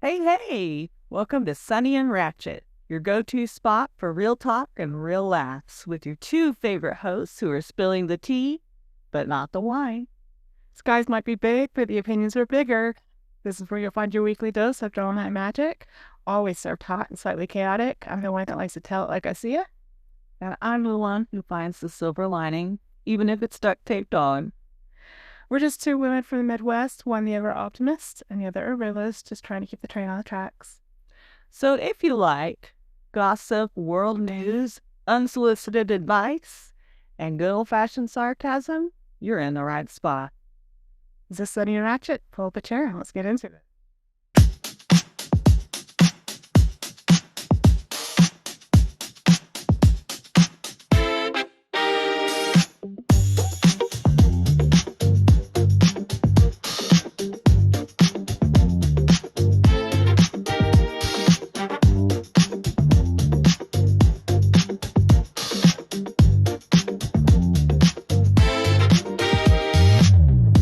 Hey, hey! Welcome to Sunny and Ratchet, your go-to spot for real talk and real laughs with your two favorite hosts who are spilling the tea, but not the wine. Skies might be big, but the opinions are bigger. This is where you'll find your weekly dose of drama and magic, always served hot and slightly chaotic. I'm the one that likes to tell it like I see it. And I'm the one who finds the silver lining, even if it's duct taped on. We're just two women from the Midwest, one the ever optimist, and the other a realist, just trying to keep the train on the tracks. So if you like gossip, world news, unsolicited advice, and good old-fashioned sarcasm, you're in the right spot. Is this Sunny and Ratchet? Pull up a chair and let's get into it.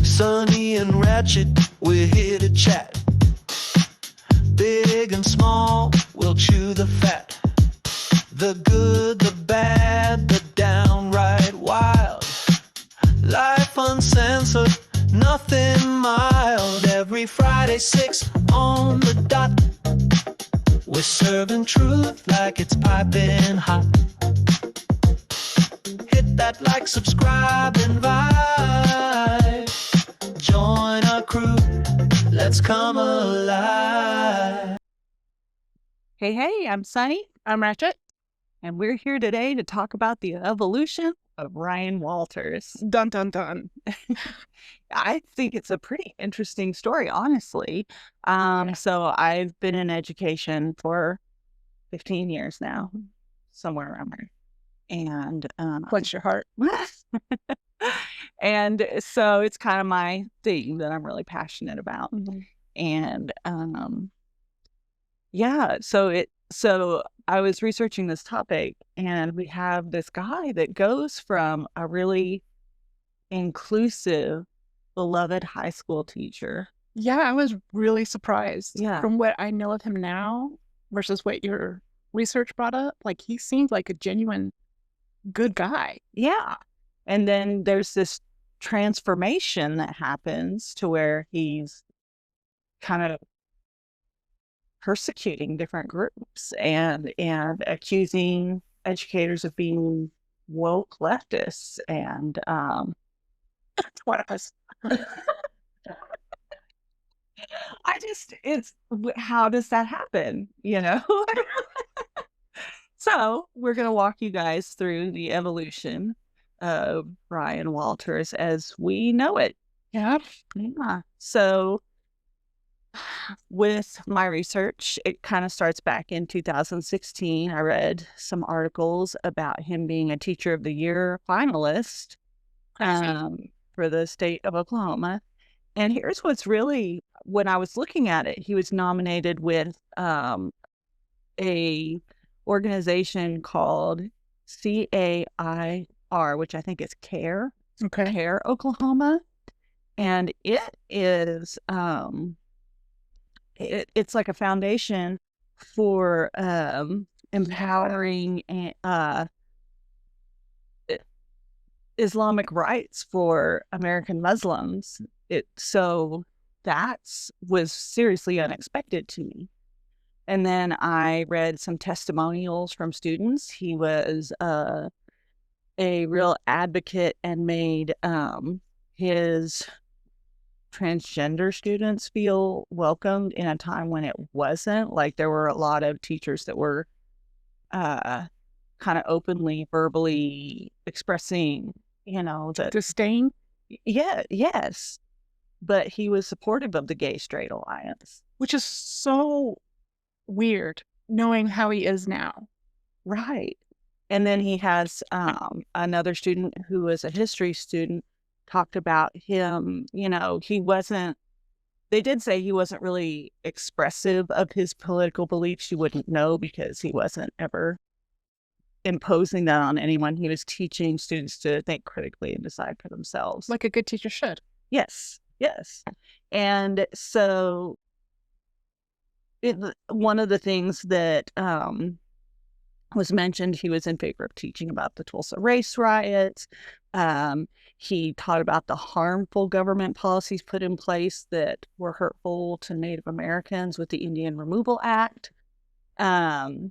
Sunny and Ratchet, we're here to chat. Big and small, we'll chew the fat. The good, the bad, the downright wild. Life uncensored, nothing mild. Every Friday, 6 on the dot. We're serving truth like it's piping hot. Hit that like, subscribe, and vibe. Join our crew, let's come alive. Hey, I'm Sunny. I'm Ratchet. And we're here today to talk about the evolution of Ryan Walters. Dun dun dun. I think it's a pretty interesting story, honestly. So I've been in education for 15 years now, somewhere around there. And Bless your heart. and so it's kind of my thing that I'm really passionate about. And yeah, so I was researching this topic, and we have this guy that goes from a really inclusive, beloved high school teacher. Yeah, I was really surprised. Yeah. From what I know of him now versus what your research brought up, like he seemed like a genuine good guy. Yeah. And then there's this transformation that happens to where he's kind of persecuting different groups and accusing educators of being woke leftists. And One of us. how does that happen? So we're going to walk you guys through the evolution of Ryan Walters as we know it. Yeah. Yeah. So with my research, it kind of starts back in 2016. I read some articles about him being a Teacher of the Year finalist for the state of Oklahoma. And here's what's really, when I was looking at it, he was nominated with a organization called CAIR, which I think is CARE. Okay. CARE Oklahoma. And it is it's like a foundation for empowering Islamic rights for American Muslims. So that was seriously unexpected to me. And then I read some testimonials from students. He was a real advocate and made his transgender students feel welcomed in a time when it wasn't. Like there were a lot of teachers that were kind of openly, verbally expressing, that Disdain. yes. But he was supportive of the Gay-Straight Alliance. Which is so weird, knowing how he is now. Right. And then he has another student who was a history student talked about him, they did say he wasn't really expressive of his political beliefs. You wouldn't know because he wasn't ever imposing that on anyone. He was teaching students to think critically and decide for themselves. Like a good teacher should. Yes. And so one of the things that was mentioned, he was in favor of teaching about the Tulsa race riots. He taught about the harmful government policies put in place that were hurtful to Native Americans with the Indian Removal Act. And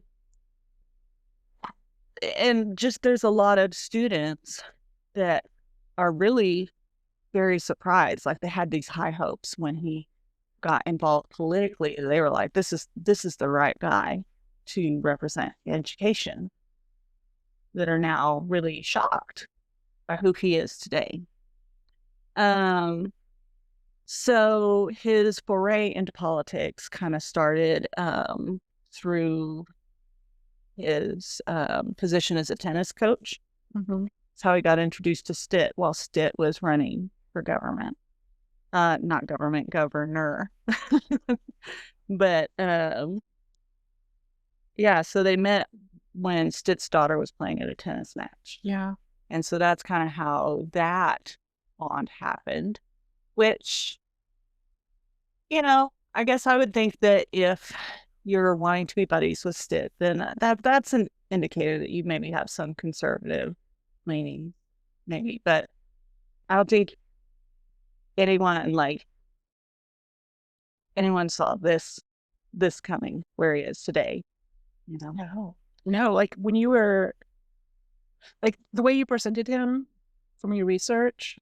just there's a lot of students that are really very surprised. Like, they had these high hopes when he got involved politically. They were like, this is the right guy to represent education, that are now really shocked by who he is today. So his foray into politics kind of started through his position as a tennis coach. Mm-hmm. That's how he got introduced to Stitt while Stitt was running for government. Not government, governor. But yeah, so they met when Stitt's daughter was playing at a tennis match. Yeah. And so that's kind of how that bond happened, which, I guess I would think that if you're wanting to be buddies with Stitt, then that's an indicator that you maybe have some conservative leaning, maybe. But I don't think anyone saw this coming where he is today, No, like when you were, like the way you presented him from your research,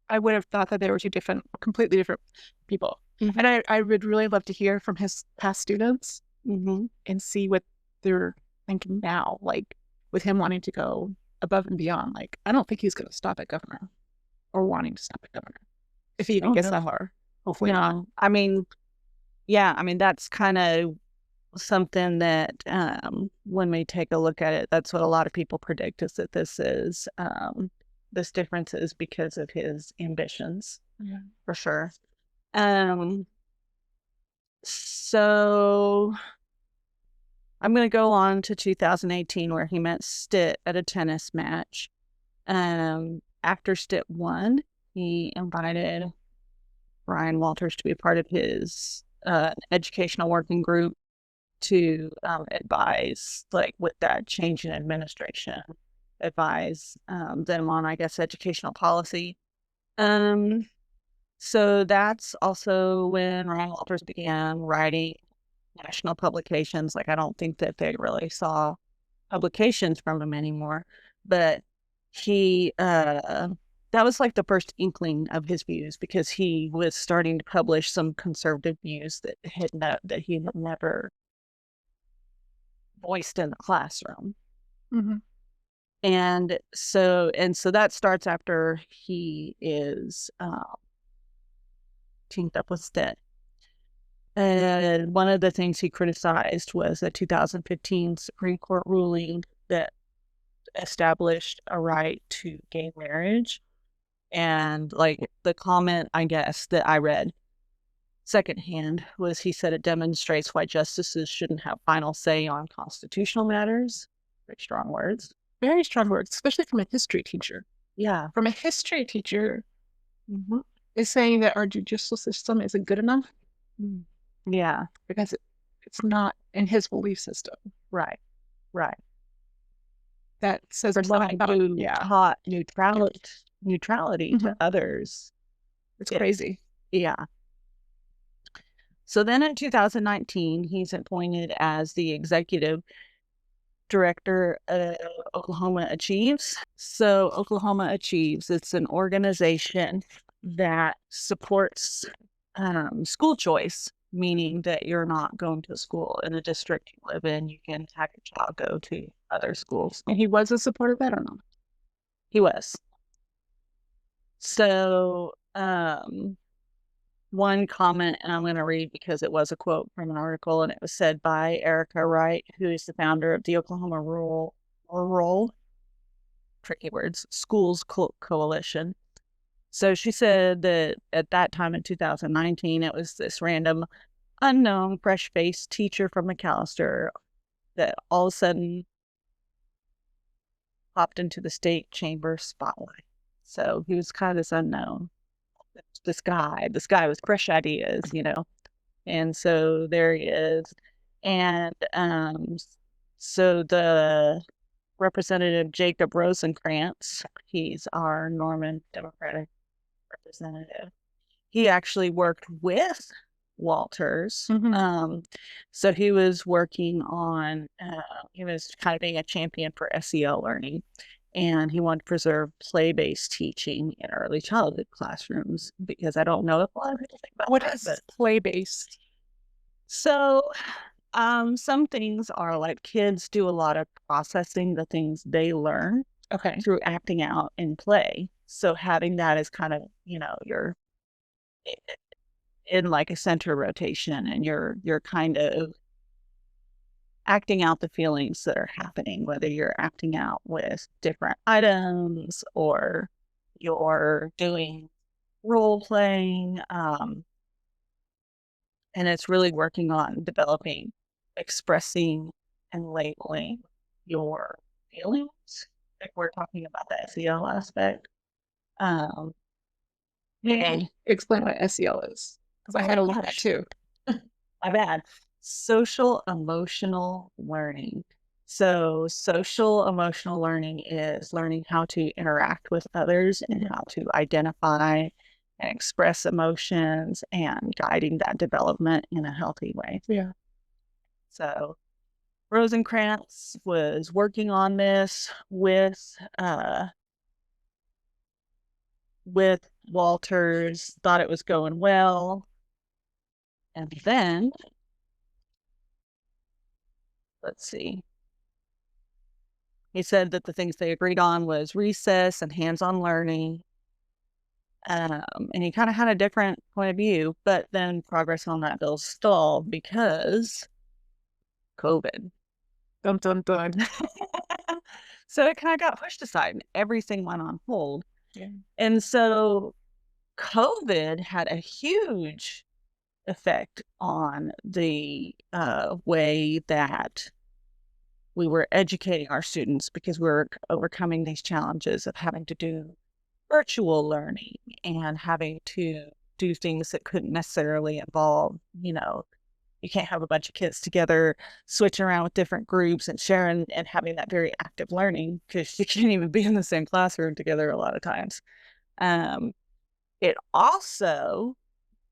I would have thought that they were two completely different people. Mm-hmm. And I would really love to hear from his past students Mm-hmm. and see what they're thinking now, like with him wanting to go above and beyond. Like, I don't think he's going to stop at governor or wanting to stop at governor if he even gets that far. Hopefully not. I mean, that's kind of something that when we take a look at it, that's what a lot of people predict, is that this difference is because of his ambitions. Yeah. For sure. So I'm going to go on to 2018, where he met Stitt at a tennis match. After Stitt won, he invited Brian Walters to be a part of his educational working group to advise, like, with that change in administration, advise them on, I guess, educational policy. So that's also when Ryan Walters began writing national publications. Like, I don't think that they really saw publications from him anymore, but he that was like the first inkling of his views, because he was starting to publish some conservative views that he had never voiced in the classroom. Mm-hmm. And so that starts after he is teamed up with Stitt. And one of the things he criticized was a 2015 Supreme Court ruling that established a right to gay marriage. And like the comment, I guess, that I read secondhand was, he said it demonstrates why justices shouldn't have final say on constitutional matters. Very strong words. Very strong words, especially from a history teacher. Yeah. From a history teacher is saying that our judicial system isn't good enough. Yeah. Because it's not in his belief system. Right. That says For someone who taught neutrality to others. It's crazy. Yeah. So then in 2019, he's appointed as the executive director of Oklahoma Achieves. So Oklahoma Achieves, it's an organization that supports school choice, meaning that you're not going to school in the district you live in. You can have your child go to other schools. And he was a supporter of that or not? He was. So one comment, and I'm going to read because it was a quote from an article, and it was said by Erica Wright, who is the founder of the Oklahoma Rural tricky words, Schools Coalition. So she said that at that time in 2019, it was this random, unknown, fresh-faced teacher from McAllister that all of a sudden popped into the state chamber spotlight. So he was kind of this unknown. This guy with fresh ideas, And so there he is. And so the Representative Jacob Rosencrantz, he's our Norman Democratic representative. He actually worked with Walters. So he was working on, he was kind of being a champion for SEL learning. And he wanted to preserve play-based teaching in early childhood classrooms, because I don't know if a lot of people think about What that, is but play-based? so some things are like kids do a lot of processing the things they learn Okay. through acting out in play. So having that as kind of, you're in like a center rotation, and you're kind of acting out the feelings that are happening, whether you're acting out with different items or you're doing role playing. And it's really working on developing, expressing, and labeling your feelings. Like we're talking about the SEL aspect. Um, and Explain what SEL is, because I had to look at that too. my bad. Social emotional learning. So, social emotional learning is learning how to interact with others and how to identify and express emotions and guiding that development in a healthy way. Yeah. So, Rosencrantz was working on this with Walters, thought it was going well. And then, let's see. He said that the things they agreed on was recess and hands-on learning. And he kind of had a different point of view, but then progress on that bill stalled because COVID. Dun dun dun. So it kind of got pushed aside and everything went on hold. Yeah. And so COVID had a huge effect on the way that we were educating our students, because we were overcoming these challenges of having to do virtual learning and having to do things that couldn't necessarily involve, you can't have a bunch of kids together switching around with different groups and sharing and having that very active learning, because you can't even be in the same classroom together a lot of times. It also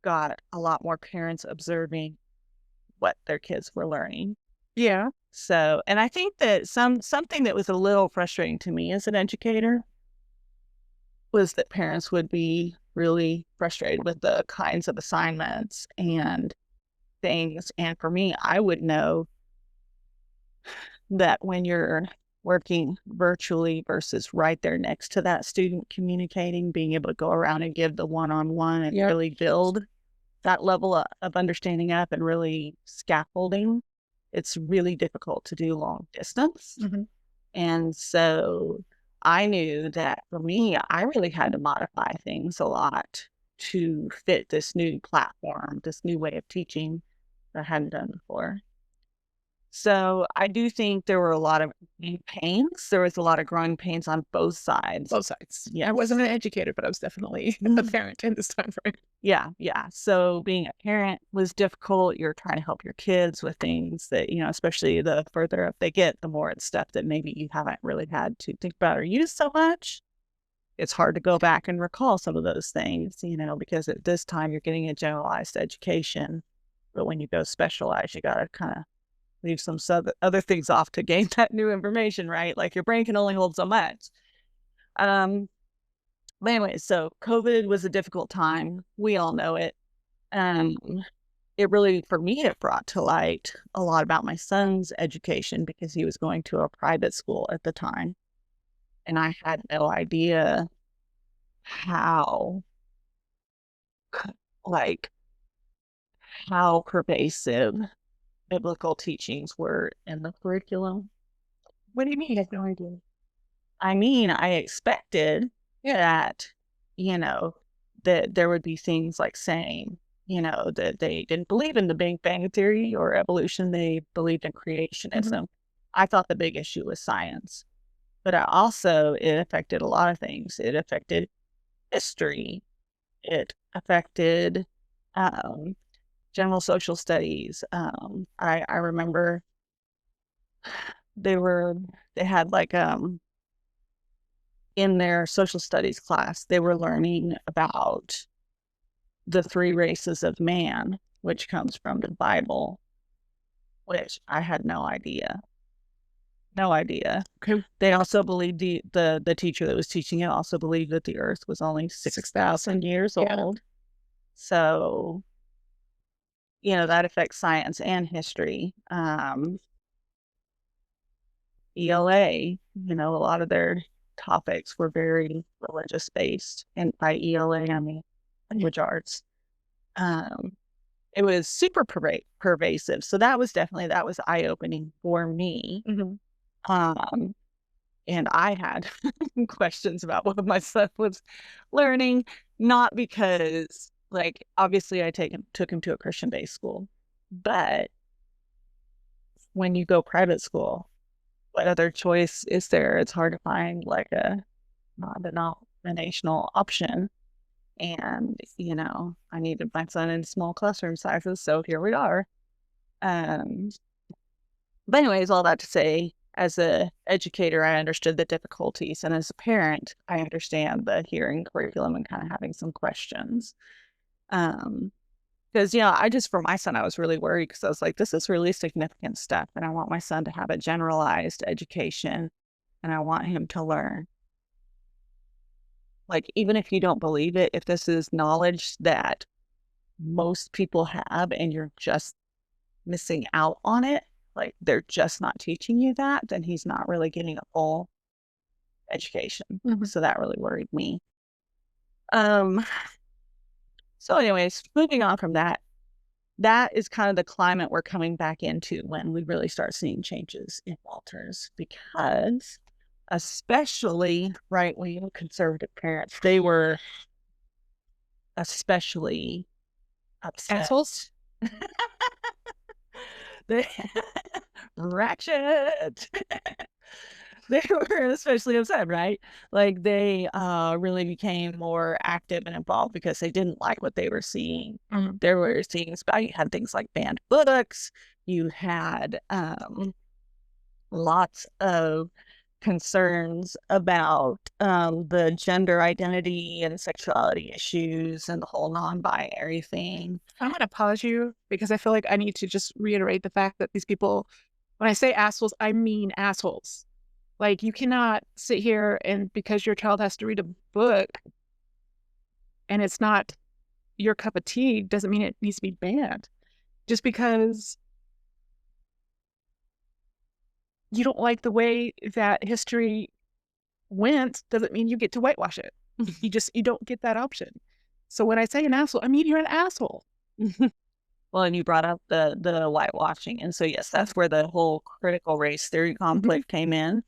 got a lot more parents observing what their kids were learning. Yeah. So, and I think that something that was a little frustrating to me as an educator was that parents would be really frustrated with the kinds of assignments and things. And for me, I would know that when you're working virtually versus right there next to that student communicating, being able to go around and give the one-on-one and really build that level of understanding up and really scaffolding, it's really difficult to do long distance. And so I knew that for me, I really had to modify things a lot to fit this new platform, this new way of teaching that I hadn't done before. So I do think there were a lot of pains. There was a lot of growing pains on both sides. Both sides. Yeah. I wasn't an educator, but I was definitely a parent in this time frame. Yeah. So being a parent was difficult. You're trying to help your kids with things that, especially the further up they get, the more it's stuff that maybe you haven't really had to think about or use so much. It's hard to go back and recall some of those things, because at this time you're getting a generalized education. But when you go specialized, you got to kind of leave some other things off to gain that new information, right? Like your brain can only hold so much. But anyway, so COVID was a difficult time. We all know it. It really, for me, it brought to light a lot about my son's education, because he was going to a private school at the time. And I had no idea how pervasive biblical teachings were in the curriculum. What do you mean? I have no idea. I mean, I expected that, that there would be things like saying, that they didn't believe in the Big Bang Theory or evolution. They believed in creationism. I thought the big issue was science. But it affected a lot of things. It affected history. It affected general social studies. I remember they had like in their social studies class, they were learning about the three races of man, which comes from the Bible, which I had no idea. No idea. Okay. They also believed the teacher that was teaching it also believed that the earth was only 6,000 years old. So, that affects science and history. ELA, a lot of their topics were very religious based. And by ELA, I mean language arts. It was super pervasive. So that was eye opening for me. Mm-hmm. And I had questions about what my son was learning, not because, like, obviously I took him to a Christian-based school, but when you go private school, what other choice is there? It's hard to find like a non-denominational option. And, I needed my son in small classroom sizes, so here we are. But anyways, all that to say, as a educator, I understood the difficulties, and as a parent, I understand the hearing curriculum and kind of having some questions. Because for my son, I was really worried because I was like, this is really significant stuff, and I want my son to have a generalized education, and I want him to learn. Like, even if you don't believe it, if this is knowledge that most people have and you're just missing out on it, like they're just not teaching you that, then he's not really getting a full education. Mm-hmm. So that really worried me. So anyways, moving on from that is kind of the climate we're coming back into when we really start seeing changes in Walters, because especially right-wing conservative parents, they were especially upset. Assholes. They Ratchet. They were especially upset, right? Like they really became more active and involved because they didn't like what they were seeing. Mm-hmm. There were things about, you had things like banned books, you had lots of concerns about the gender identity and sexuality issues and the whole non-binary thing. I'm going to pause you because I feel like I need to just reiterate the fact that these people, when I say assholes, I mean assholes. Like, you cannot sit here and because your child has to read a book and it's not your cup of tea doesn't mean it needs to be banned. Just because you don't like the way that history went doesn't mean you get to whitewash it. You don't get that option. So when I say an asshole, I mean you're an asshole. Well, and you brought up the whitewashing. And so, yes, that's where the whole critical race theory conflict came in,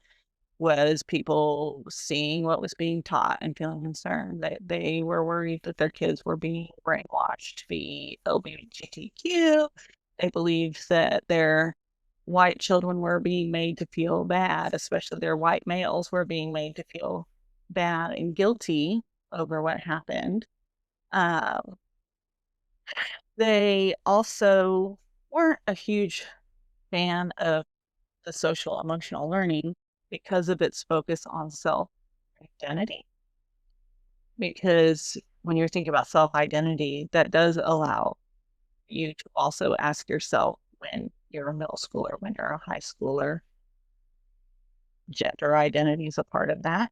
was people seeing what was being taught and feeling concerned that they were worried that their kids were being brainwashed to be LGBTQ. They believed that their white children were being made to feel bad, especially their white males were being made to feel bad and guilty over what happened. They also weren't a huge fan of the social emotional learning because of its focus on self-identity. Because when you're thinking about self-identity, that does allow you to also ask yourself, when you're a middle schooler, when you're a high schooler, gender identity is a part of that.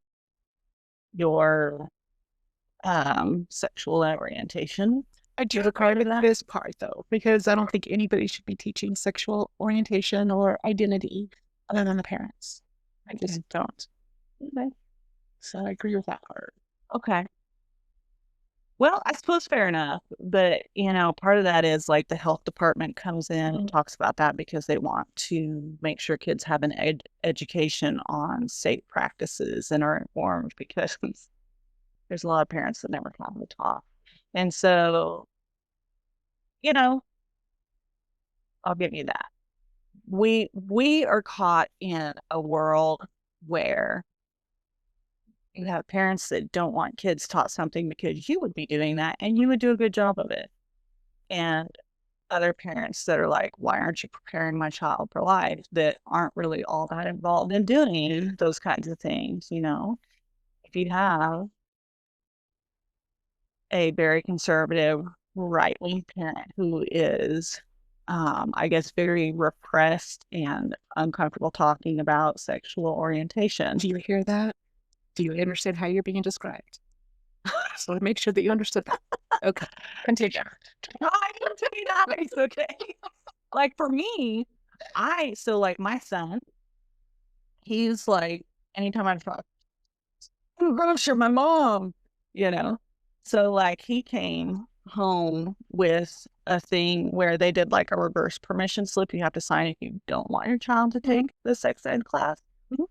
Your sexual orientation. I do agree with this part, though, because I don't think anybody should be teaching sexual orientation or identity other than the parents. I just don't. Okay. So I agree with that part. Okay. Well, I suppose fair enough. But, part of that is like the health department comes in and talks about that because they want to make sure kids have an education on safe practices and are informed, because there's a lot of parents that never have the talk. And so, I'll give you that. We are caught in a world where you have parents that don't want kids taught something because you would be doing that and you would do a good job of it. And other parents that are like, why aren't you preparing my child for life, that aren't really all that involved in doing those kinds of things, you know? If you have a very conservative right-wing parent who is, I guess, very repressed and uncomfortable talking about sexual orientation. Do you hear that? Do you understand how you're being described? So make sure that you understood that. Okay, continue. I am to be nice, okay? Like for me, so like my son, he's like, anytime I talk, oh gosh, you're my mom, you know? So like he came home with a thing where they did like a reverse permission slip you have to sign if you don't want your child to take the sex ed class. Mhm.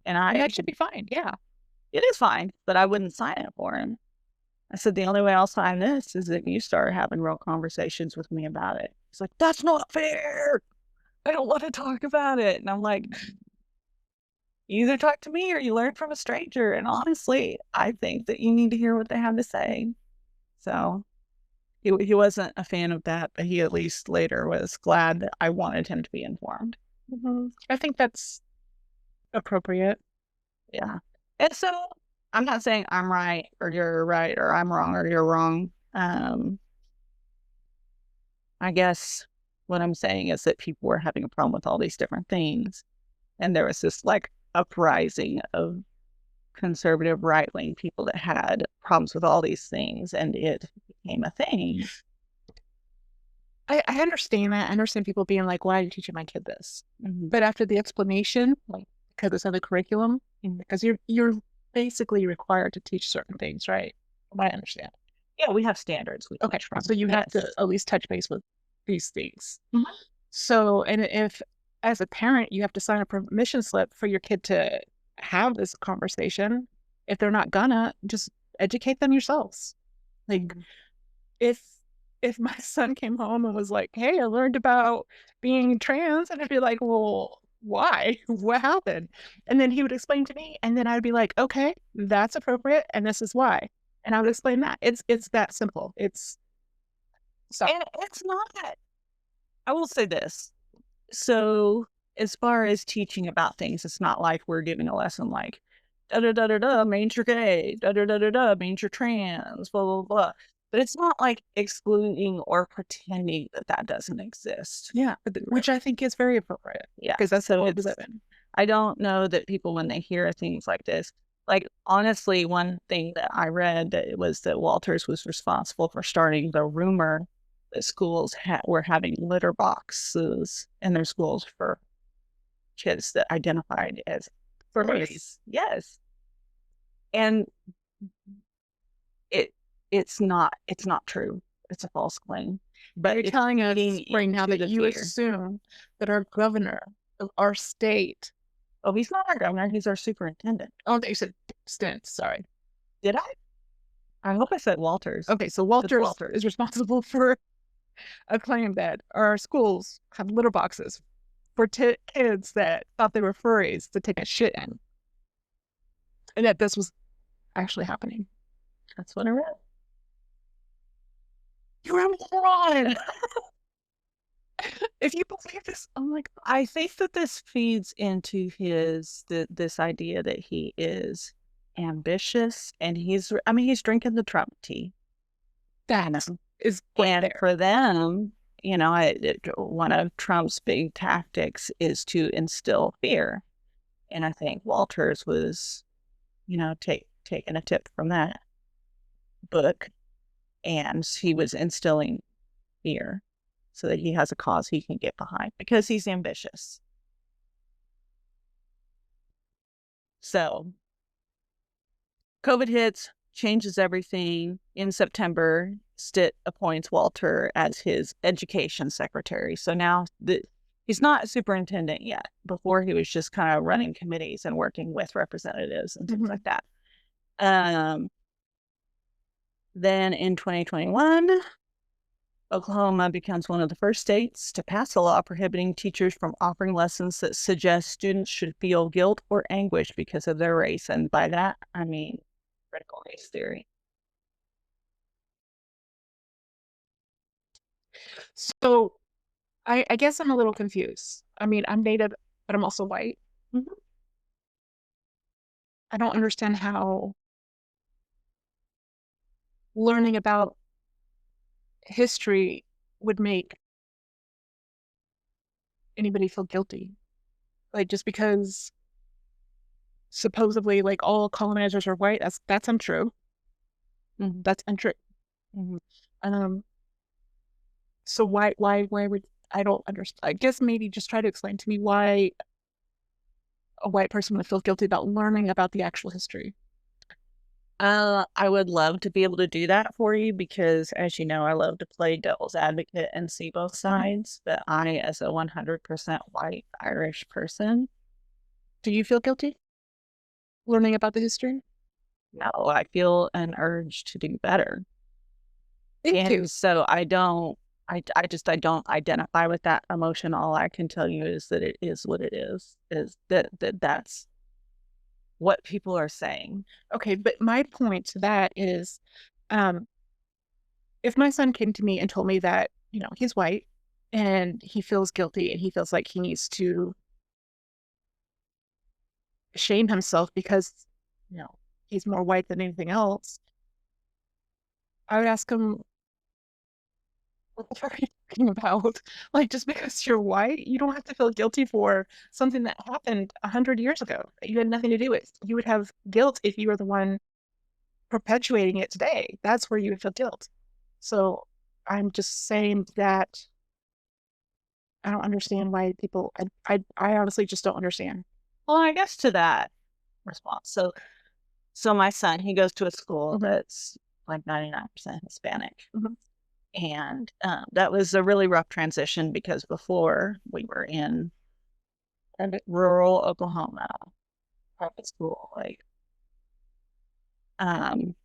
And And that should be fine. Yeah. it is fine, but I wouldn't sign it for him. I said, the only way I'll sign this is if you start having real conversations with me about it. He's like, that's not fair. I don't want to talk about it. And I'm like, you either talk to me or you learn from a stranger. And honestly, I think that you need to hear what they have to say. So he wasn't a fan of that, but he at least later was glad that I wanted him to be informed. I think that's appropriate. Yeah. And so I'm not saying I'm right or you're right or I'm wrong or you're wrong. I guess what I'm saying is that people were having a problem with all these different things. And there was this like uprising of conservative right wing people that had problems with all these things, and it became a thing. I understand that. I understand people being like, why are you teaching my kid this? Mm-hmm. But after the explanation, like because it's in the curriculum, because you're basically required to teach certain things, right? I understand. Yeah, we have standards. Okay, so you have to at least touch base with these things. So, and if as a parent you have to sign a permission slip for your kid to have this conversation, if they're not gonna, just educate them yourselves. Like if my son came home and was like, hey, I learned about being trans, and I'd be like, well, why? What happened? And then he would explain to me, and then I'd be like, okay, that's appropriate, and this is why. And I would explain that. It's that simple. It's so And it's not, I will say this. So as far as teaching about things, it's not like we're giving a lesson like da da da da da means you're gay, da da da da da means you're trans, blah blah blah. But it's not like excluding or pretending that that doesn't exist. yeah, which I think is very appropriate. Yeah, because that's so what we it's, live in. I don't know that people, when they hear things like this, like honestly, one thing that I read that was that Walters was responsible for starting the rumor that schools were having litter boxes in their schools for kids that identified as furries. Yes, and it's not true. It's a false claim. But you're telling us right now that you fear. assume that our governor of our state. Oh, he's not our governor. He's our superintendent. Oh, you said Stint. Sorry. Did I? I hope I said Walters. Okay, so Walters is responsible for a claim that our schools have litter boxes for kids that thought they were furries to take a shit in. And that this was actually happening. That's what I read. You're a moron! If you believe this, I'm like, I think that this feeds into this idea that he is ambitious and he's drinking the Trump tea. that is And there. for them, you know, one of Trump's big tactics is to instill fear. And I think Walters was, you know, taking a tip from that book, and he was instilling fear so that he has a cause he can get behind because he's ambitious. So COVID hits, changes everything. In September, Stitt appoints Walter as his education secretary. So now he's not a superintendent yet. Before, he was just kind of running committees and working with representatives and things like that. Then in 2021, Oklahoma becomes one of the first states to pass a law prohibiting teachers from offering lessons that suggest students should feel guilt or anguish because of their race. And by that, I mean critical race theory. So I guess I'm a little confused. I mean, I'm Native, but I'm also white. Mhm. I don't understand how learning about history would make anybody feel guilty. Like just because supposedly like all colonizers are white, that's untrue. Mhm. That's untrue. Mhm. Um, so why would I don't understand? I guess maybe just try to explain to me why a white person would feel guilty about learning about the actual history. I would love to be able to do that for you because, as you know, I love to play devil's advocate and see both sides. But I, as a 100% white Irish person, Do you feel guilty learning about the history? no, I feel an urge to do better. Me too. And so I don't identify with that emotion. All I can tell you is that it is what it is that's what people are saying. Okay, but my point to that is, um, if my son came to me and told me that, he's white and he feels guilty and he feels like he needs to shame himself because, you know, he's more white than anything else, I would ask him, what the fuck are you talking about? Like, just because you're white, you don't have to feel guilty for something that happened 100 years ago that you had nothing to do with. You would have guilt if you were the one perpetuating it today. That's where you would feel guilt. So I'm just saying that I don't understand why people, I honestly just don't understand. Well, I guess to that response. So my son, he goes to a school that's like 99% Hispanic. Mhm. And that was a really rough transition because before we were in rural Oklahoma, private school, like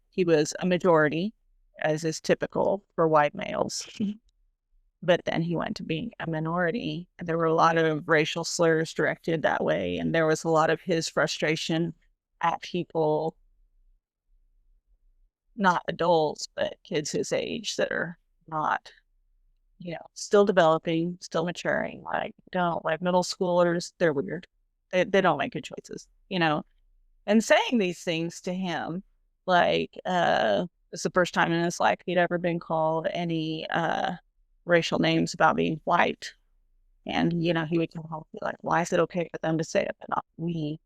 he was a majority, as is typical for white males. But then he went to being a minority, and there were a lot of racial slurs directed that way, and there was a lot of his frustration at people, not adults, but kids his age that are not, still developing, still maturing. Like, don't like middle schoolers, they're weird. They don't make good choices. And saying these things to him, like, it's the first time in his life he'd ever been called any racial names about being white. And, he would come home and be like, why is it okay for them to say it, but not me?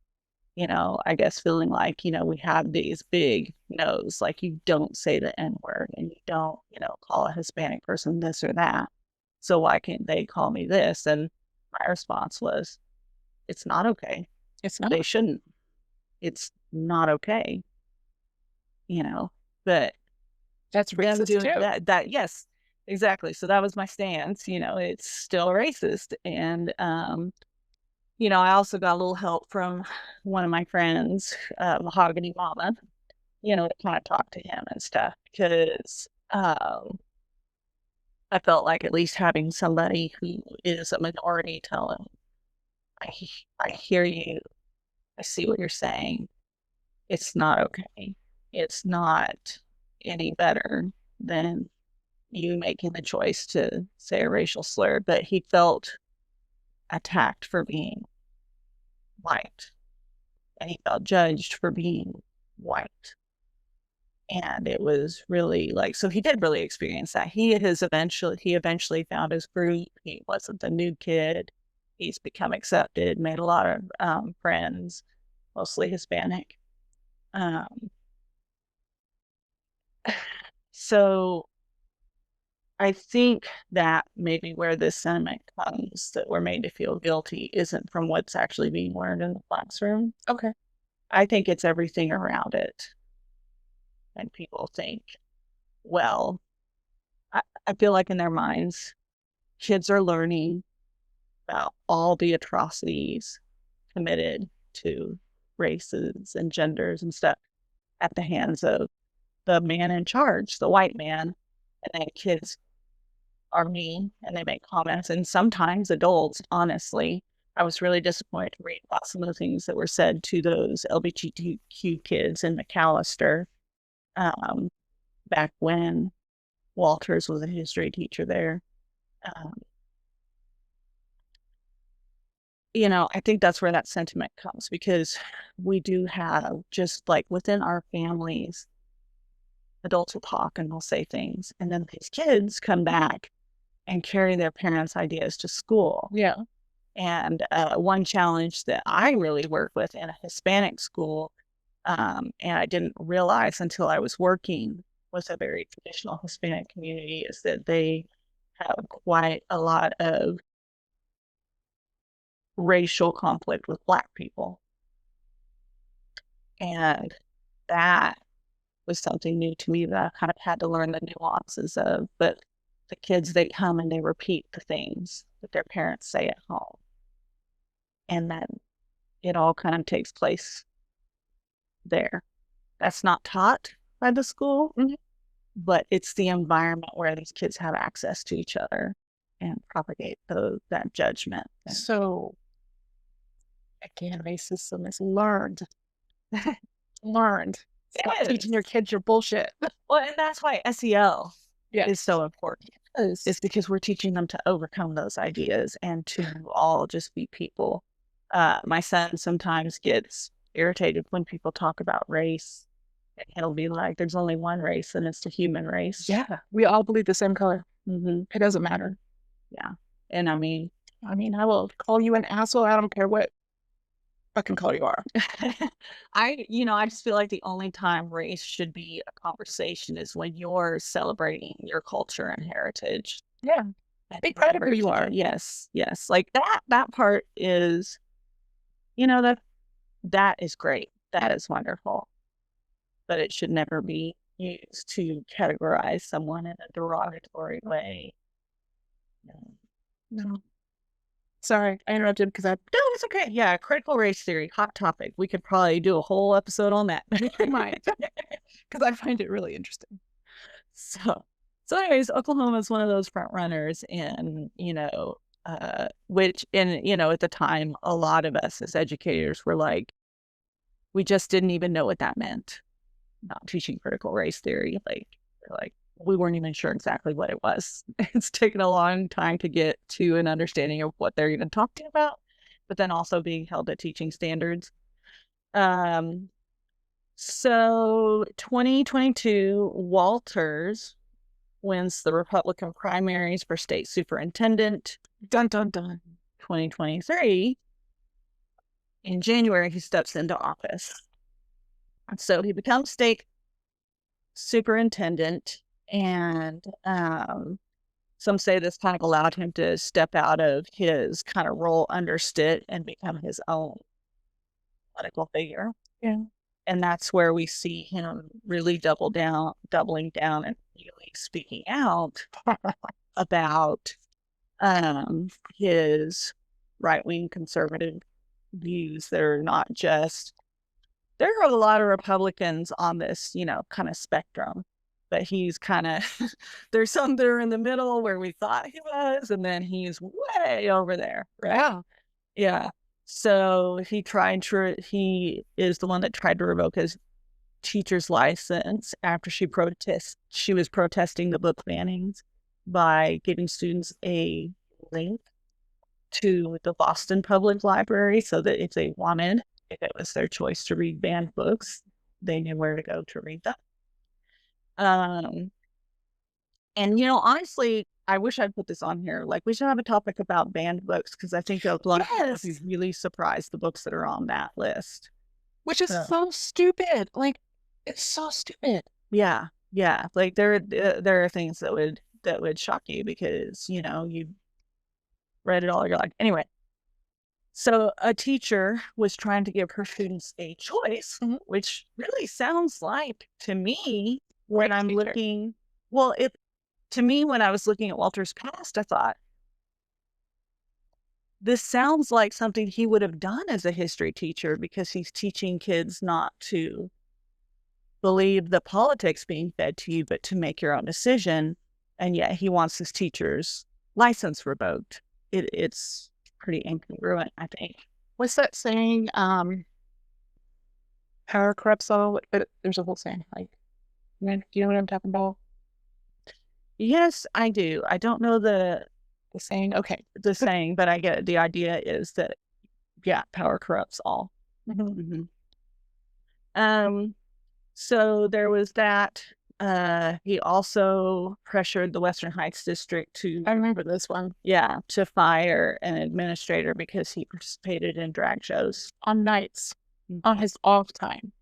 I guess feeling like, we have these big no's, like you don't say the N word and you don't, call a Hispanic person this or that. So why can't they call me this? And my response was, it's not okay. It's not. They shouldn't. It's not okay, you know, but That's them racist doing too. yes, exactly. So that was my stance, it's still racist. And, I also got a little help from one of my friends, Mahogany Mama, to kind of talk to him and stuff because I felt like at least having somebody who is a minority tell him, I, I hear you. I see what you're saying. It's not okay. It's not any better than you making the choice to say a racial slur, but he felt attacked for being white and he felt judged for being white. And it was really like, so he did really experience that. He eventually found his group. He wasn't the new kid. He's become accepted, made a lot of friends, mostly Hispanic. Um, so I think that maybe where this sentiment comes that we're made to feel guilty isn't from what's actually being learned in the classroom. Okay. I think it's everything around it. And people think, well, I feel like in their minds, kids are learning about all the atrocities committed to races and genders and stuff at the hands of the man in charge, the white man. And then kids are mean and they make comments. And sometimes adults, honestly, I was really disappointed to read about some of the things that were said to those LGBTQ kids in McAllister um, back when Walters was a history teacher there. um, I think that's where that sentiment comes, because we do have, just like within our families, adults will talk and they'll say things, and then these kids come back and carry their parents' ideas to school. Yeah. And one challenge that I really work with in a Hispanic school, and I didn't realize until I was working with a very traditional Hispanic community, is that they have quite a lot of racial conflict with Black people. And that was something new to me that I kind of had to learn the nuances of. But the kids, they come and they repeat the things that their parents say at home. And then it all kind of takes place there. That's not taught by the school, but it's the environment where these kids have access to each other and propagate that judgment. So, again, racism is learned. Learned. Stop teaching your kids your bullshit. Well, and that's why SEL Yes. is so important. It's because we're teaching them to overcome those ideas and to all just be people. My son sometimes gets irritated when people talk about race. And he'll be like, there's only one race, and it's the human race. Yeah. We all bleed the same color. It doesn't matter. Yeah. And I mean, I will call you an asshole. I don't care what fucking color you are. I just feel like the only time race should be a conversation is when you're celebrating your culture and heritage. Yeah. Be proud of who you are. Yes. Yes. Like that part is, that is great. That is wonderful. But it should never be used to categorize someone in a derogatory way. No. Sorry, I interrupted because No, it's okay. Yeah, critical race theory, hot topic. We could probably do a whole episode on that. We might, because I find it really interesting. So anyways, Oklahoma is one of those front runners, and which, and at the time, a lot of us as educators were like, we just didn't even know what that meant. Not teaching critical race theory, like we weren't even sure exactly what it was. It's taken a long time to get to an understanding of what they're even talking about, but then also being held at teaching standards. So 2022, Walters wins the Republican primaries for state superintendent. Dun, dun, dun. 2023, in January, he steps into office. So he becomes state superintendent, and some say this kind of allowed him to step out of his kind of role under Stitt and become his own political figure. Yeah. And that's where we see him really doubling down and really speaking out about his right-wing conservative views that are not just, there are a lot of Republicans on this, kind of spectrum, but he's kind of, there's some that are in the middle where we thought he was, and then he's way over there. Right? Yeah. Yeah. So he is the one that tried to revoke his teacher's license after she was protesting the book bannings by giving students a link to the Boston Public Library, so that if they wanted, if it was their choice to read banned books, they knew where to go to read them. And honestly, I wish I'd put this on here. Like, we should have a topic about banned books, because I think a lot of people be really surprised the books that are on that list. Which is so stupid. Like, it's so stupid. Yeah. Yeah. Like, there are things that would shock you, because, you read it all. You're like, anyway. So a teacher was trying to give her students a choice, which really sounds like, to me, when I'm looking, to me, when I was looking at Walter's past, I thought, this sounds like something he would have done as a history teacher, because he's teaching kids not to believe the politics being fed to you, but to make your own decision. And yet he wants his teacher's license revoked. It's pretty incongruent, I think. What's that saying? Power corrupts all, but there's a whole saying, like, do you know what I'm talking about? Yes, I do. I don't know The saying, okay. the saying, but I get it. The idea is that, yeah, power corrupts all. So there was that. He also pressured the Western Heights district to, I remember this one. yeah, to fire an administrator because he participated in drag shows On nights, on his off time.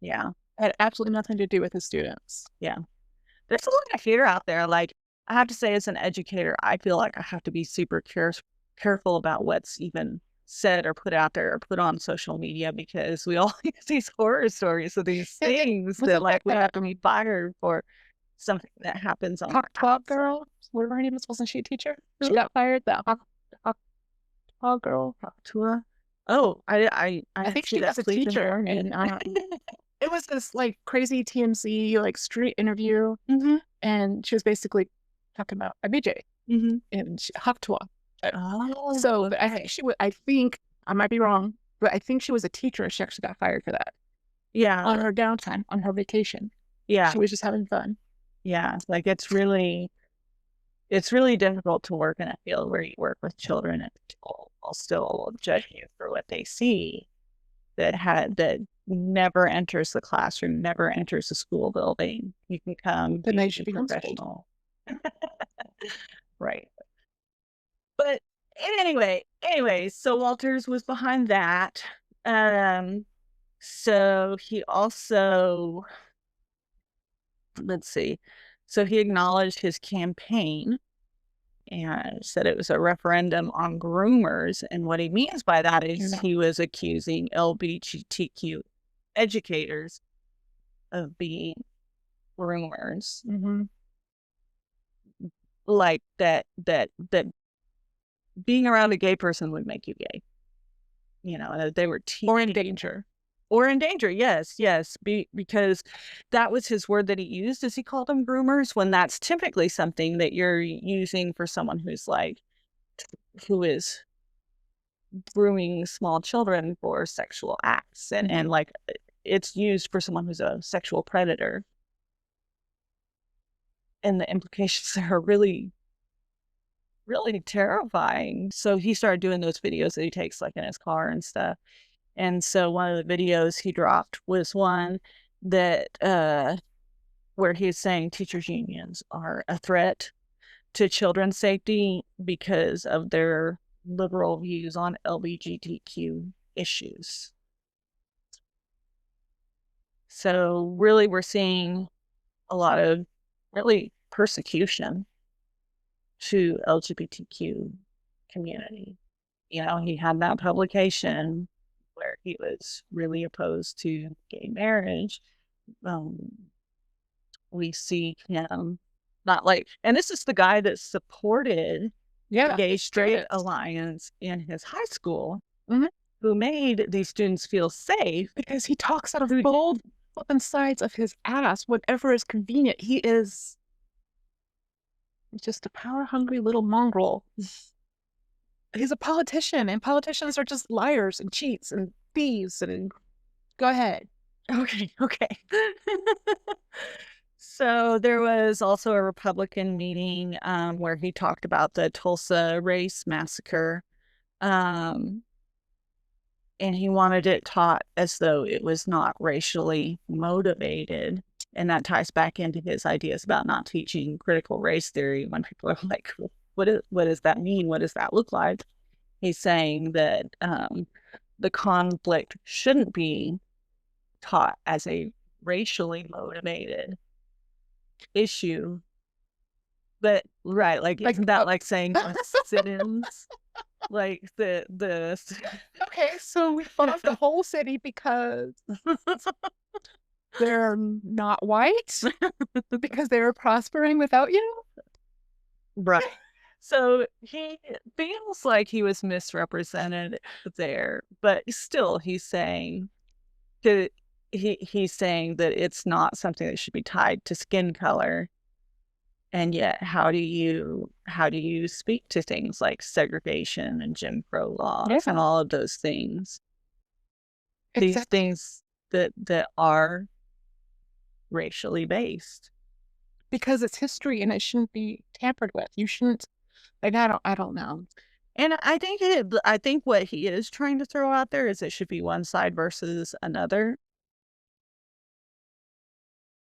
Yeah. Had absolutely nothing to do with his students. Yeah. There's a lot of fear out there. Like, I have to say, as an educator, I feel like I have to be super careful about what's even said or put out there or put on social media, because we all use these horror stories of these things that, like, we have to be fired for something that happens on Hawk girl, whatever her name is, wasn't she a teacher? She got fired. That Hawk girl. Tua. Oh, I think she was a teacher, and it was this like crazy TMZ like street interview, and she was basically talking about a BJ and Haktua. Oh, So I think she was. I think I might be wrong, but I think she was a teacher, and she actually got fired for that. Yeah, on her downtime, on her vacation. Yeah, she was just having fun. Yeah, like it's really difficult to work in a field where you work with children and people will still judge you for what they see that never enters the classroom, never enters the school building. You can come, then they should be professional. Right. But anyway, so Walters was behind that. So he also, let's see. So he acknowledged his campaign and said it was a referendum on groomers. And what he means by that is he was accusing LGBTQ educators of being groomers. Like that being around a gay person would make you gay. You know, they were or in danger. Or in danger, yes. Because that was his word that he used, as he called them groomers, when that's typically something that you're using for someone who is grooming small children for sexual acts. And like, it's used for someone who's a sexual predator. And the implications are really, really terrifying. So he started doing those videos that he takes like in his car and stuff. And so one of the videos he dropped was one that where he's saying teachers' unions are a threat to children's safety because of their liberal views on LGBTQ issues. So really, we're seeing a lot of really persecution to LGBTQ community. You know, he had that publication where he was really opposed to gay marriage. We see him not like, and this is the guy that supported the Gay Straight Alliance in his high school, who made these students feel safe because he talks out of both sides of his ass whenever is convenient. He is just a power-hungry little mongrel. He's a politician, and politicians are just liars and cheats and thieves. And go ahead. Okay. So there was also a Republican meeting where he talked about the Tulsa race massacre, and he wanted it taught as though it was not racially motivated. And that ties back into his ideas about not teaching critical race theory when people are like, what does that mean? What does that look like? He's saying that the conflict shouldn't be taught as a racially motivated issue. But right, like isn't that like saying sit-ins? Like the okay, so we fought the whole city because they're not white, because they were prospering without you, right? So he feels like he was misrepresented there, but still he's saying that he's saying that it's not something that should be tied to skin color. And yet, how do you speak to things like segregation and Jim Crow laws and all of those things? These things that are racially based. Because it's history and it shouldn't be tampered with. You shouldn't Like, I don't know. And I think what he is trying to throw out there is it should be one side versus another.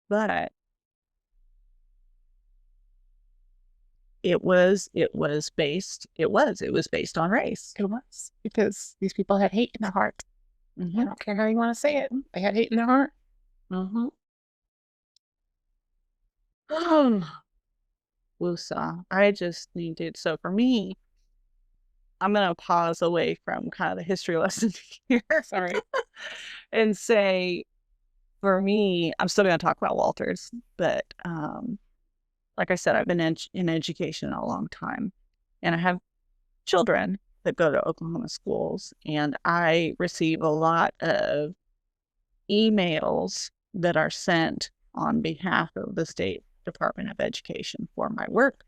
But it was based on race. It was because these people had hate in their heart. Mm-hmm. I don't care how you want to say it. They had hate in their heart. Mm-hmm. Woosah. I just needed, so for me, I'm going to pause away from kind of the history lesson here. Sorry. And say, for me, I'm still going to talk about Walters, but like I said, I've been in education a long time, and I have children that go to Oklahoma schools, and I receive a lot of emails that are sent on behalf of the State Department of Education for my work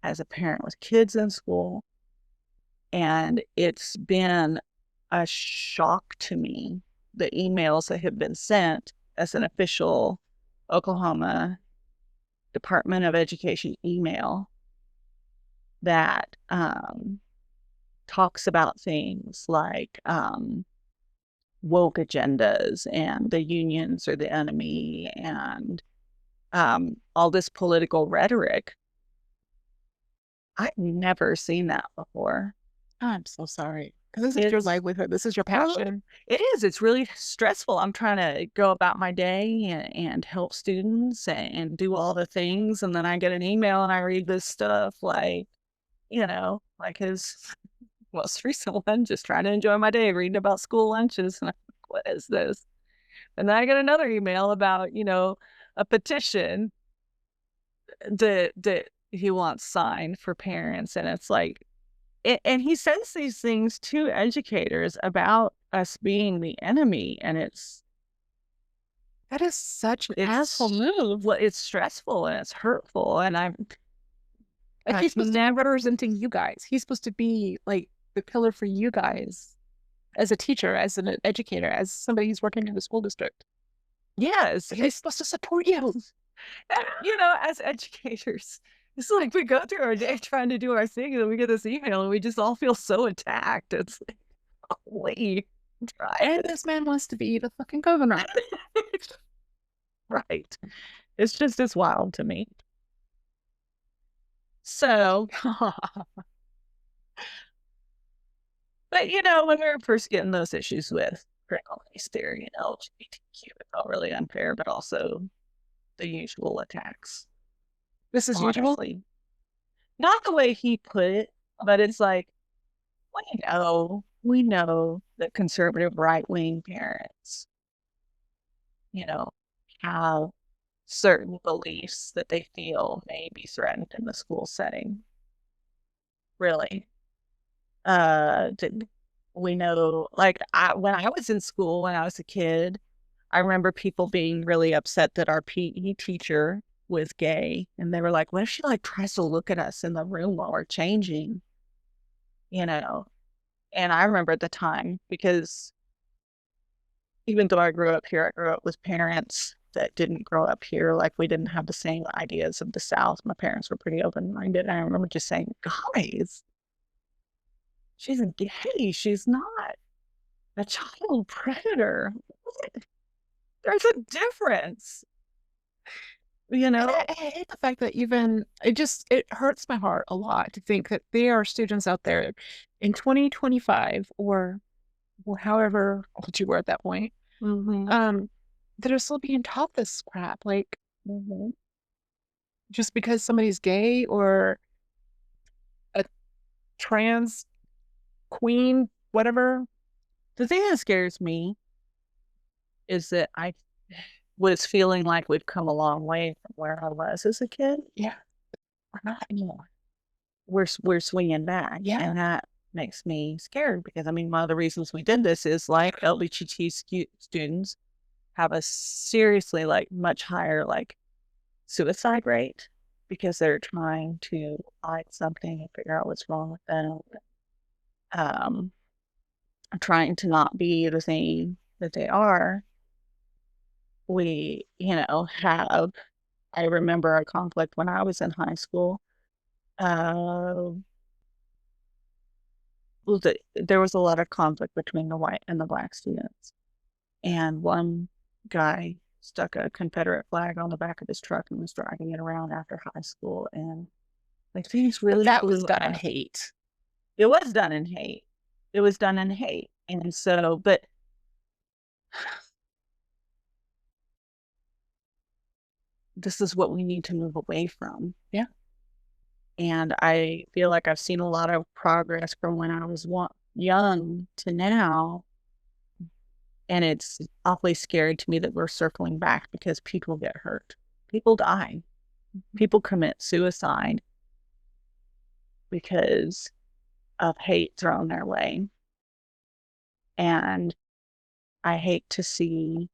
as a parent with kids in school. And it's been a shock to me, the emails that have been sent as an official Oklahoma Department of Education email that talks about things like woke agendas and the unions are the enemy and all this political rhetoric. I've never seen that before. I'm so sorry. Because this is your livelihood. This is your passion. It is. It's really stressful. I'm trying to go about my day and help students and do all the things. And then I get an email and I read this stuff like, like his most recent one, just trying to enjoy my day, reading about school lunches. And I'm like, what is this? And then I get another email about, a petition that he wants signed for parents. And it's like, and he says these things to educators about us being the enemy. And that is such an asshole move. Well, it's stressful and it's hurtful. And he's supposed to be representing you guys. He's supposed to be like the pillar for you guys as a teacher, as an educator, as somebody who's working in the school district. Yes. He's supposed to support you. As educators, it's like we go through our day trying to do our thing, and then we get this email, and we just all feel so attacked. It's like, holy, and this man wants to be the fucking governor. Right. It's wild to me. So, but when we were first getting those issues with critical race theory and LGBTQ, it felt really unfair, but also the usual attacks. This is usual? Not the way he put it, but it's like, we know that conservative right-wing parents, have certain beliefs that they feel may be threatened in the school setting. Really. We know, like, when I was in school, when I was a kid, I remember people being really upset that our PE teacher was gay. And they were like, what if she tries to look at us in the room while we're changing? And I remember at the time, because even though I grew up here, I grew up with parents that didn't grow up here. Like, we didn't have the same ideas of the South. My parents were pretty open-minded. And I remember just saying, guys, she's gay. She's not a child predator. There's a difference. I hate the fact that it hurts my heart a lot to think that there are students out there in 2025 or however old you were at that point, that are still being taught this crap. Like, just because somebody's gay or a trans queen, whatever. The thing that scares me is that I was feeling like we've come a long way from where I was as a kid. Yeah. We're not anymore. We're swinging back. Yeah. And that makes me scared because, one of the reasons we did this is LGBT students have a seriously much higher suicide rate because they're trying to hide something and figure out what's wrong with them. Trying to not be the thing that they are. We, I remember a conflict when I was in high school uh, there was a lot of conflict between the white and the black students. And one guy stuck a Confederate flag on the back of his truck and was driving it around after high school. And like things really That was blew done in up. hate. It was done in hate. It was done in hate. And so, but this is what we need to move away from. Yeah. And I feel like I've seen a lot of progress from when I was young to now. And it's awfully scary to me that we're circling back because people get hurt. People die. People commit suicide because of hate thrown their way. And I hate to see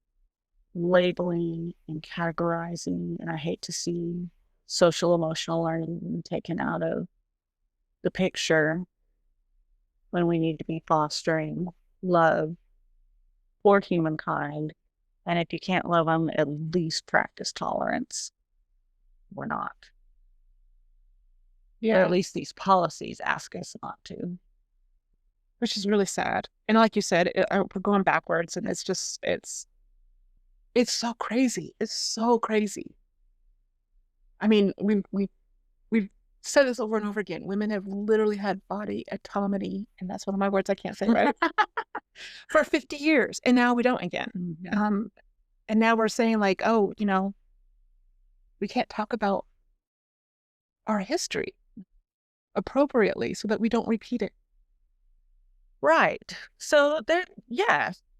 labeling and categorizing, and I hate to see social emotional learning taken out of the picture when we need to be fostering love for humankind. And if you can't love them, at least practice tolerance. We're not. Yeah. Or at least these policies ask us not to. Which is really sad. And like you said, we're going backwards, and it's so crazy. It's so crazy. I mean, we've said this over and over again. Women have literally had body autonomy, and that's one of my words I can't say right, for 50 years, and now we don't again. Mm-hmm. And now we're saying like, oh, we can't talk about our history appropriately so that we don't repeat it. Right. So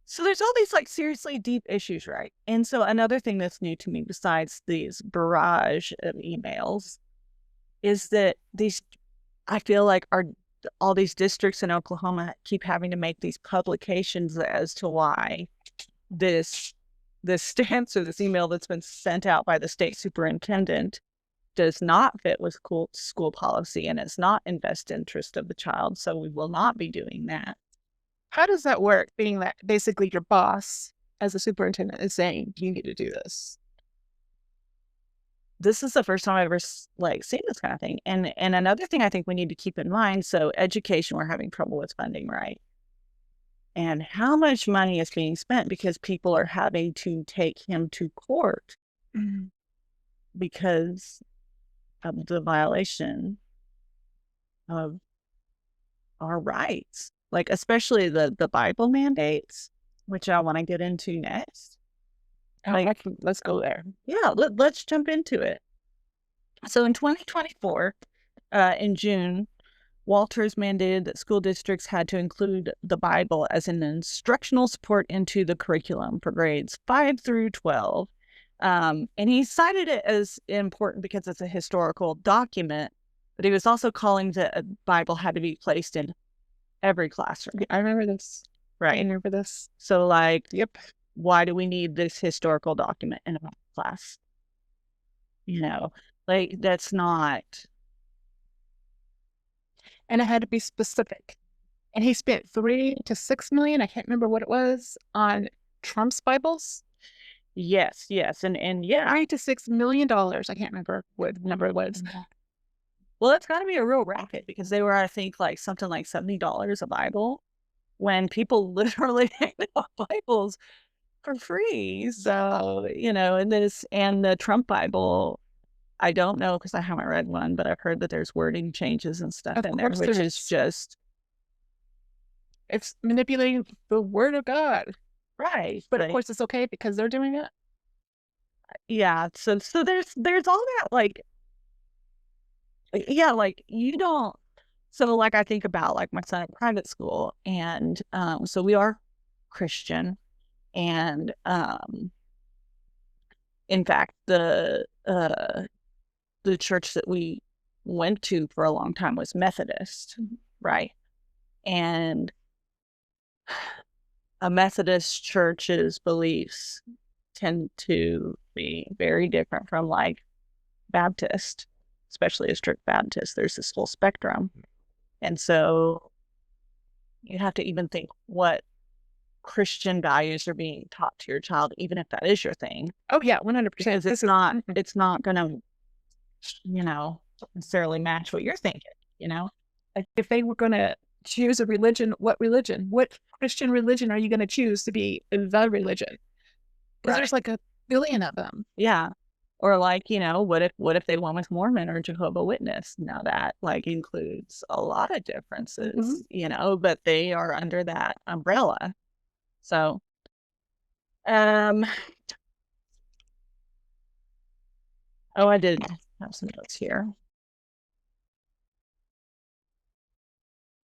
So there's all these like seriously deep issues, right? And so another thing that's new to me besides these barrage of emails is that I feel like all these districts in Oklahoma keep having to make these publications as to why this stance or this email that's been sent out by the state superintendent does not fit with school policy and it's not in best interest of the child. So we will not be doing that. How does that work? Being that basically your boss as a superintendent is saying, you need to do this. This is the first time I've ever seen this kind of thing. And another thing I think we need to keep in mind, so education, we're having trouble with funding, right? And how much money is being spent because people are having to take him to court because of the violation of our rights, like especially the Bible mandates, which I want to get into next. Let's go there. Yeah, let's jump into it. So in 2024, in June, Walters mandated that school districts had to include the Bible as an instructional support into the curriculum for grades 5 through 12. And he cited it as important because it's a historical document, but he was also calling that a Bible had to be placed in every classroom. I remember this. Right. I remember this. So like, yep. Why do we need this historical document in a class? Like that's not. And it had to be specific. And he spent $3 to $6 million, I can't remember what it was, on Trump's Bibles. Yes. And yeah. $3 to $6 million. I can't remember what number it was. Well, it's got to be a real racket because they were, I think, like something like $70 a Bible when people literally hand out Bibles for free. So, and the Trump Bible, I don't know because I haven't read one, but I've heard that there's wording changes and stuff in there, which is just. It's manipulating the word of God. Right. But of course it's okay because they're doing it. Yeah. So there's all that like, yeah, like you don't. So like I think about like my son at private school and so we are Christian and in fact the church that we went to for a long time was Methodist, right? And a Methodist church's beliefs tend to be very different from like Baptist, especially a strict Baptist. There's this whole spectrum. And so you have to even think what Christian values are being taught to your child, even if that is your thing. Oh yeah, 100%. Because it's not going to, necessarily match what you're thinking, you know? Like if they were going to choose a religion? What Christian religion are you going to choose to be the religion? Because there's like a billion of them. Yeah. Or like, what if they went with Mormon or Jehovah Witness? Now that like includes a lot of differences, but they are under that umbrella. So, oh, I did have some notes here.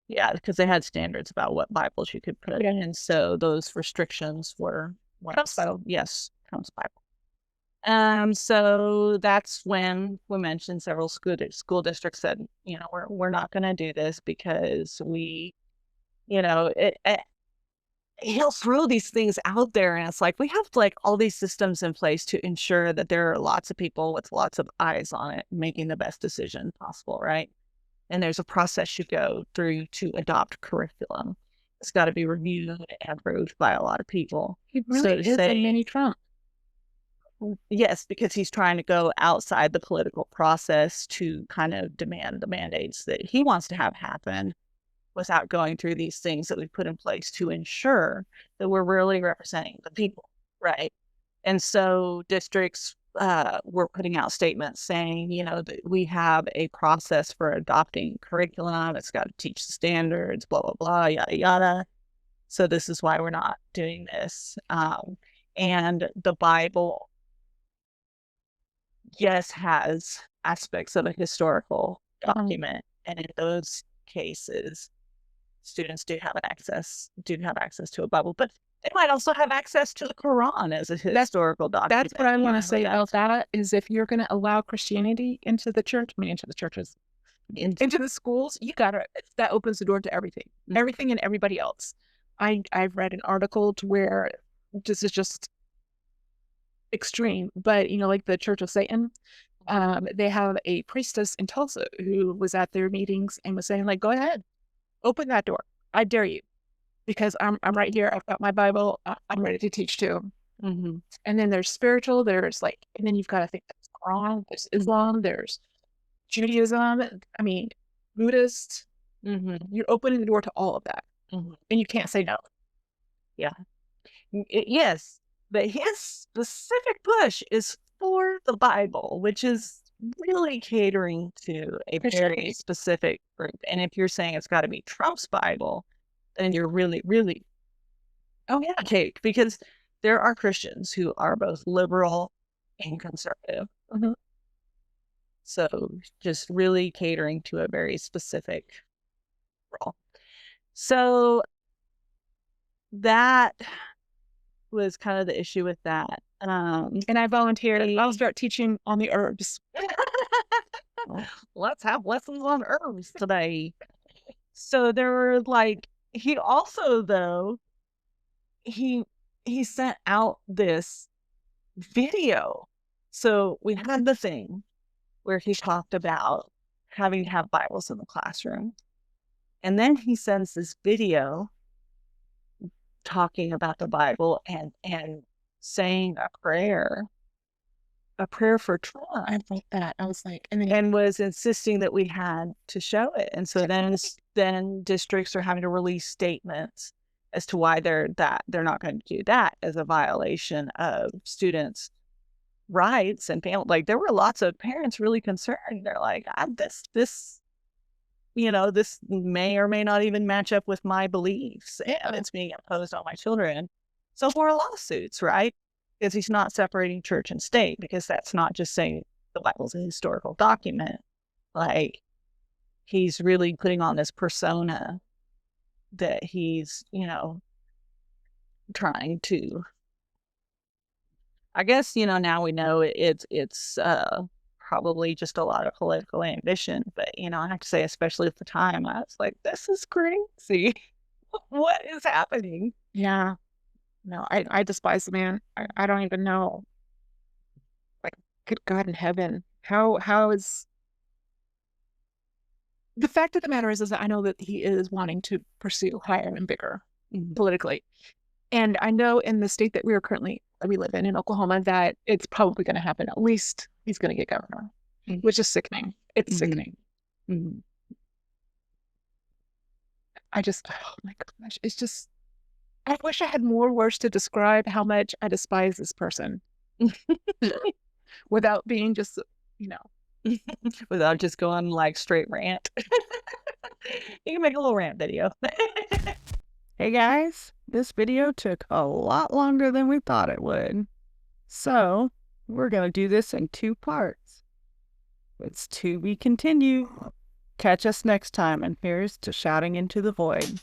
Yeah, because they had standards about what Bibles you could put in, and so those restrictions were Trump's Bible. Yes, Trump's Bible. So that's when we mentioned several school districts said, we're not going to do this because he'll throw these things out there, and it's like we have like all these systems in place to ensure that there are lots of people with lots of eyes on it making the best decision possible, right? And there's a process you go through to adopt curriculum. It's got to be reviewed and approved by a lot of people. He really is a mini Trump. Yes, because he's trying to go outside the political process to kind of demand the mandates that he wants to have happen without going through these things that we put in place to ensure that we're really representing the people, right? And so districts were putting out statements saying, that we have a process for adopting curriculum. It's got to teach the standards, blah, blah, blah, yada, yada. So this is why we're not doing this. And the Bible, yes, has aspects of a historical document. And in those cases, students do have access to a Bible, but they might also have access to the Quran as a historical document. That's what I want to say about that is if you're going to allow Christianity into the church, into the churches, into the schools, that opens the door to everything and everybody else. I've read an article to where this is just extreme, but like the Church of Satan, they have a priestess in Tulsa who was at their meetings and was saying like, go ahead, open that door. I dare you. Because I'm right here. I've got my Bible. I'm ready to teach too. Mm-hmm. And then there's spiritual. There's and then you've got to think there's Quran. There's Islam. There's Judaism. I mean, Buddhist. Mm-hmm. You're opening the door to all of that, and you can't say no. Yeah. Yes, but his specific push is for the Bible, which is really catering to a very specific group. And if you're saying it's got to be Trump's Bible, then you're really, really, okay, because there are Christians who are both liberal and conservative. Mm-hmm. So just really catering to a very specific role. So that was kind of the issue with that. And I volunteered. I'll start teaching on the herbs. Let's have lessons on herbs today. So there were he also, though, he sent out this video. So we had the thing where he talked about having to have Bibles in the classroom. And then he sends this video talking about the Bible and saying a prayer for Trump. I wrote that. I was like, and was insisting that we had to show it. And so then districts are having to release statements as to why they're not going to do that as a violation of students' rights and family. Like there were lots of parents really concerned. They're like, this may or may not even match up with my beliefs, and it's being imposed on my children. So more lawsuits, right? Because he's not separating church and state, because that's not just saying the Bible's a historical document. Like he's really putting on this persona that he's, trying to, I guess, now we know it's probably just a lot of political ambition, but, I have to say, especially at the time, I was like, this is crazy. What is happening? Yeah. No, I despise the man. I don't even know. Like, good God in heaven. How is the fact of the matter is that I know that he is wanting to pursue higher and bigger politically. And I know in the state that we live in Oklahoma, that it's probably going to happen. At least he's going to get governor. which is sickening. It's Mhm. sickening. Mhm. Oh my gosh, it's just, I wish I had more words to describe how much I despise this person without being just, you know. Without just going like straight rant. You can make a little rant video. Hey guys, this video took a lot longer than we thought it would. So, we're going to do this in 2 parts. It's to be continued. Catch us next time, and here's to shouting into the void.